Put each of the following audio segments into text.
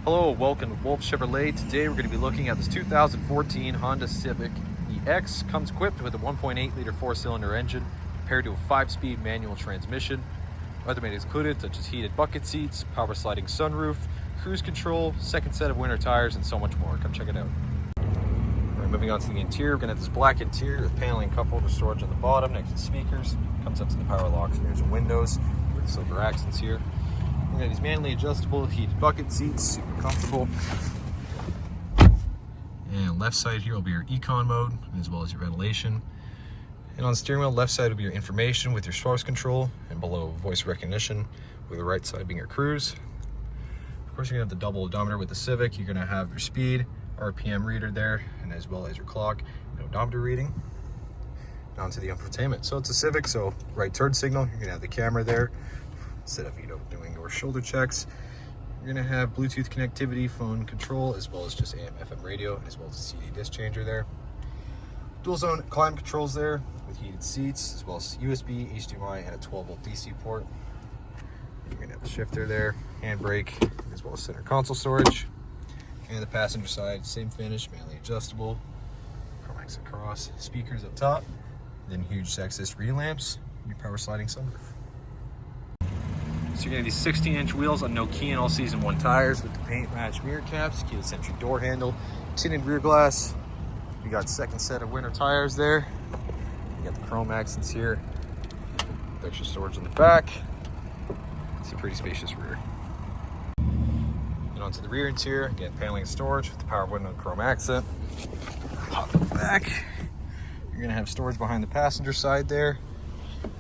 Hello, welcome to Wolfe Chevrolet. Today we're going to be looking at this 2014 Honda Civic EX. Comes equipped with a 1.8 liter 4-cylinder engine paired to a 5-speed manual transmission. Other amenities included such as heated bucket seats, power sliding sunroof, cruise control, second set of winter tires, and so much more. Come check it out. Alright, moving on to the interior, we're going to have this black interior with paneling coupled with storage on the bottom next to the speakers. Comes up to the power locks, mirrors, and windows with silver accents here. We got these manually adjustable heated bucket seats, super comfortable. And left side here will be your ECON mode, as well as your ventilation. And on the steering wheel, left side will be your information with your source control, and below voice recognition, with the right side being your cruise. Of course, you're gonna have the double odometer with the Civic. You're gonna have your speed, RPM reader there, and as well as your clock and odometer reading. Down to the infotainment. So it's a Civic, so right turn signal, you're gonna have the camera there. Instead of doing your shoulder checks, you're gonna have Bluetooth connectivity, phone control, as well as just AM FM radio, as well as a CD disc changer there. Dual zone climate controls there with heated seats, as well as USB, HDMI, and a 12-volt DC port. You're gonna have the shifter there, handbrake, as well as center console storage. And the passenger side, same finish, manually adjustable, chromatics across, speakers up top, then huge access reading lamps, and your power sliding sunroof. So you're gonna have these 16-inch wheels on no key and all season 1 tires with the paint match mirror caps, keyless entry door handle, tinted rear glass. You got second set of winter tires there. You got the chrome accents here, with extra storage on the back. It's a pretty spacious rear. And onto the rear interior, again, paneling and storage with the power window and chrome accent. Pop it back. You're gonna have storage behind the passenger side there.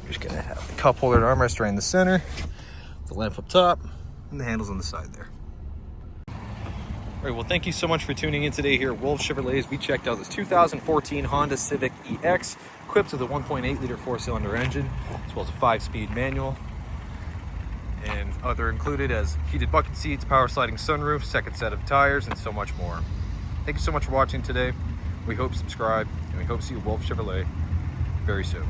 You're just gonna have the cup holder and armrest right in the center, the lamp up top, and the handles on the side there. All right, well, thank you so much for tuning in today here at Wolfe Chevrolet. We checked out this 2014 Honda Civic EX, equipped with a 1.8 liter 4-cylinder engine, as well as a 5-speed manual. And other included as heated bucket seats, power sliding sunroof, second set of tires, and so much more. Thank you so much for watching today. We hope you subscribe, and we hope to see you at Wolfe Chevrolet very soon.